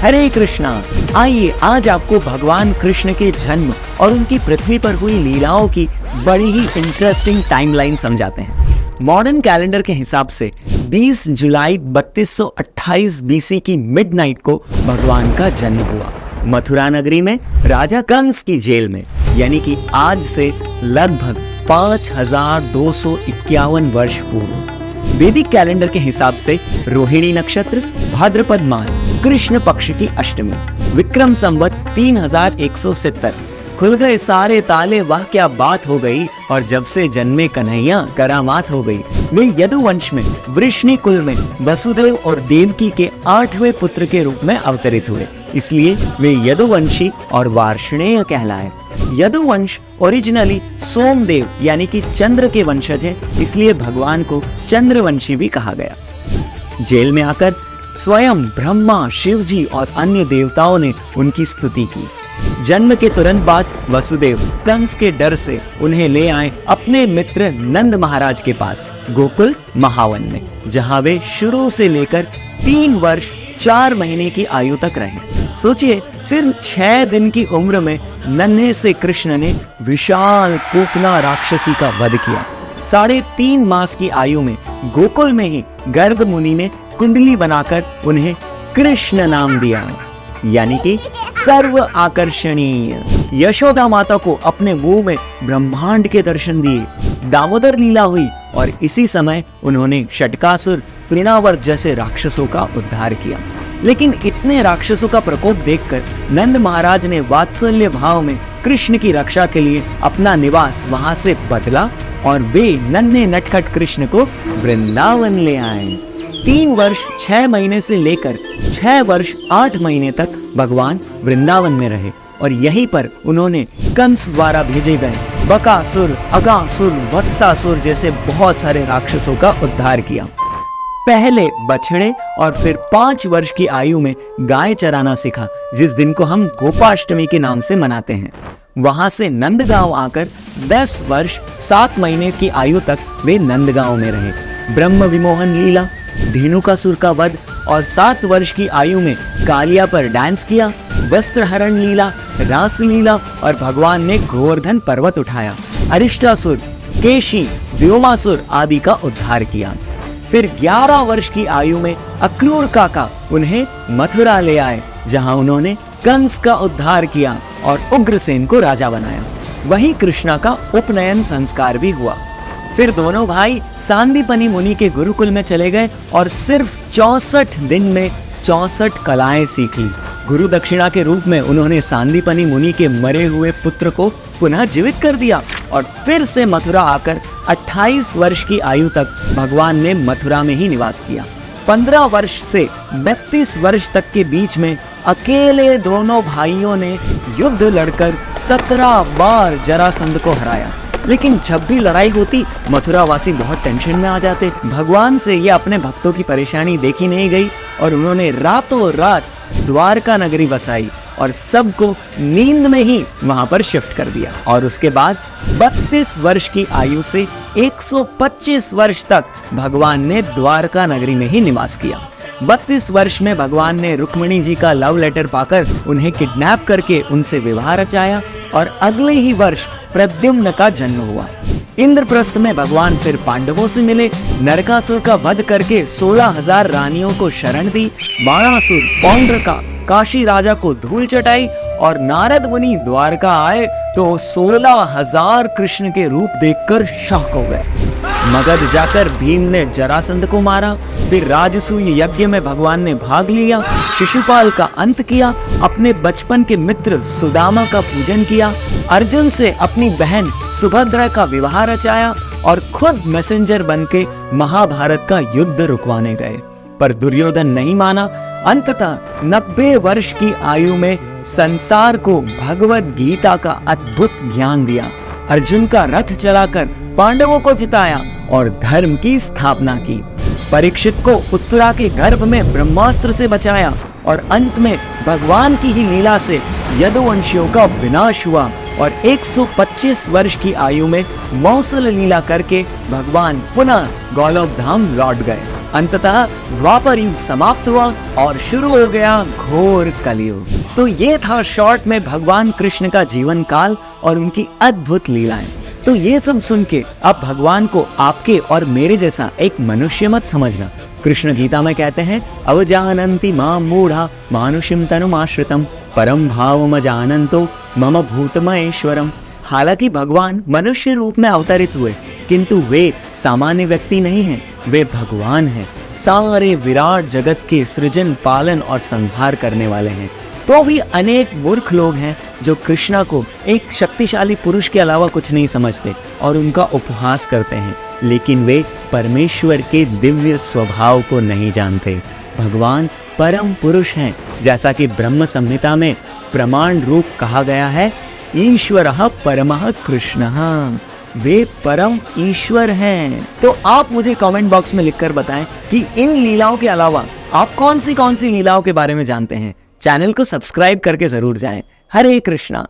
हरे कृष्णा। आइए आज आपको भगवान कृष्ण के जन्म और उनकी पृथ्वी पर हुई लीलाओं की बड़ी ही इंटरेस्टिंग टाइमलाइन समझाते हैं। मॉडर्न कैलेंडर के हिसाब से 20 जुलाई 3228 बीसी की मिडनाइट को भगवान का जन्म हुआ, मथुरा नगरी में राजा कंस की जेल में, यानी कि आज से लगभग 5251 वर्ष पूर्व। वैदिक कैलेंडर के हिसाब से रोहिणी नक्षत्र, भाद्रपद मास, कृष्ण पक्ष की अष्टमी, विक्रम संवत 3170। खुल गए सारे ताले, वाह क्या बात हो गई। और जब से जन्मे कन्हैया करामात हो गई। वे यदुवंश में वृष्णि कुल में वसुदेव और देवकी के 8वें पुत्र के रूप में अवतरित हुए, इसलिए वे यदुवंशी और वार्ष्णेय कहलाए। यदुवंश ओरिजिनली सोमदेव यानी कि चंद्र के वंशज है, इसलिए भगवान को चंद्रवंशी भी कहा गया। जेल में आकर स्वयं ब्रह्मा, शिव जी और अन्य देवताओं ने उनकी स्तुति की। जन्म के तुरंत बाद वसुदेव कंस के डर से उन्हें ले आए अपने मित्र नंद महाराज के पास गोकुल महावन में, जहां वे शुरू से लेकर 3 वर्ष 4 महीने की आयु तक रहे। सोचिए, सिर्फ 6 दिन की उम्र में नन्हे से कृष्ण ने विशाल पूतना राक्षसी का वध किया। 3.5 मास की आयु में गोकुल में ही गर्ग मुनि ने कुंडली बनाकर उन्हें कृष्ण नाम दिया, यानी कि सर्व आकर्षणीय। यशोदा माता को अपने मुंह में ब्रह्मांड के दर्शन दिए। दामोदर लीला हुई और इसी समय उन्होंने षटकासुर, तृणावर जैसे राक्षसों का उद्धार किया। लेकिन इतने राक्षसों का प्रकोप देखकर नंद महाराज ने वात्सल्य भाव में कृष्ण की रक्षा के लिए अपना निवास वहां से बदला और वे नन्हे नटखट कृष्ण को वृंदावन ले आए। 3 वर्ष 6 महीने से लेकर 6 वर्ष 8 महीने तक भगवान वृंदावन में रहे और यहीं पर उन्होंने कंस द्वारा भेजे गए बकासुर, अगासुर, वत्सासुर जैसे बहुत सारे राक्षसों का उद्धार किया। पहले बछड़े और फिर 5 वर्ष की आयु में गाय चराना सीखा, जिस दिन को हम गोपाष्टमी के नाम से मनाते हैं। वहां से नंदगांव आकर 10 वर्ष 7 महीने की आयु तक वे नंदगांव में रहे। ब्रह्म विमोहन लीला, धेनुकासुर का वध और 7 वर्ष की आयु में कालिया पर डांस किया, वस्त्रहरण लीला, रास लीला और भगवान ने गोवर्धन पर्वत उठाया। अरिष्टासुर, केशी, व्योमासुर आदि का उद्धार किया। फिर 11 वर्ष की आयु में अक्रूर काका उन्हें मथुरा ले आए, जहां उन्होंने कंस का उद्धार किया और उग्रसेन को राजा बनाया। वहीं कृष्णा का उपनयन संस्कार भी हुआ। फिर दोनों भाई सांदीपनि मुनि के गुरुकुल में चले गए और सिर्फ 64 दिन में 64 कलाएं सीख ली। गुरु दक्षिणा के रूप में उन्होंने सांदीपनि मुनि के मरे हुए पुत्र को पुनः जीवित कर दिया और फिर से मथुरा आकर 28 वर्ष की आयु तक भगवान ने मथुरा में ही निवास किया। 15 वर्ष से 32 वर्ष तक के बीच में अकेले दोनों भाइयों ने युद्ध लड़कर 17 बार जरासंध को हराया। लेकिन जब भी लड़ाई होती मथुरा वासी बहुत टेंशन में आ जाते। भगवान से ये अपने भक्तों की परेशानी देखी नहीं गई और उन्होंने रातों रात द्वारका नगरी बसाई और सबको नींद में ही वहां पर शिफ्ट कर दिया। और उसके बाद 32 वर्ष की आयु से 125 वर्ष तक भगवान ने द्वारका नगरी में ही निवास किया। 32 वर्ष में भगवान ने रुक्मिणी जी का लव लेटर पाकर उन्हें किडनैप करके उनसे विवाह रचाया और अगले ही वर्ष प्रद्युम्न का जन्म हुआ। इंद्रप्रस्थ में भगवान फिर पांडवों से मिले, नरकासुर का वध करके 16,000 रानियों को शरण दी, बाणासुर, पौंड्रका, काशी राजा को धूल चटाई और नारद मुनि द्वारका आए तो 16,000 कृष्ण के रूप देखकर शॉक हो गए। मगध जाकर भीम ने जरासंध को मारा। फिर राजसूय यज्ञ में भगवान ने भाग लिया, शिशुपाल का अंत किया, अपने बचपन के मित्र सुदामा का पूजन किया, अर्जुन से अपनी बहन सुभद्रा का विवाह रचाया और खुद मैसेंजर बनके महाभारत का युद्ध रुकवाने गए। पर दुर्योधन नहीं माना। अंततः 90 वर्ष की आयु में संसार को भगवत गीता का अद्भुत ज्ञान दिया, अर्जुन का रथ चलाकर पांडवों को जिताया और धर्म की स्थापना की। परीक्षित को उत्तरा के गर्भ में ब्रह्मास्त्र से बचाया और अंत में भगवान की ही लीला से यदुवंशियों का विनाश हुआ और 125 वर्ष की आयु में मौसल लीला करके भगवान पुनः गोलोक धाम लौट गए। अंततः द्वापर युग समाप्त हुआ और शुरू हो गया घोर कलयुग। तो ये था शॉर्ट में भगवान कृष्ण का जीवन काल और उनकी अद्भुत लीलाएं। तो ये सब सुन के अब भगवान को आपके और मेरे जैसा एक मनुष्य मत समझना। कृष्ण गीता में कहते हैं, अवजानन्ति मां मूढ़ा मानुषिम तनुमाश्रितम परम भावमजानन्तो मम भूतमहेश्वरम। हालांकि भगवान मनुष्य रूप में अवतरित हुए, किंतु वे सामान्य व्यक्ति नहीं हैं, वे भगवान हैं। सारे विराट जगत के सृजन, पालन और संहार करने वाले हैं। तो भी अनेक मूर्ख लोग हैं जो कृष्णा को एक शक्तिशाली पुरुष के अलावा कुछ नहीं समझते और उनका उपहास करते हैं, लेकिन वे परमेश्वर के दिव्य स्वभाव को नहीं जानते। भगवान परम पुरुष हैं, जैसा कि ब्रह्म संहिता में प्रमाण रूप कहा गया है, ईश्वरः परमः कृष्णः। वे परम ईश्वर हैं। तो आप मुझे कमेंट बॉक्स में लिखकर बताएं कि इन लीलाओं के अलावा आप कौन सी लीलाओं के बारे में जानते हैं। चैनल को सब्सक्राइब करके जरूर जाएं। हरे कृष्णा।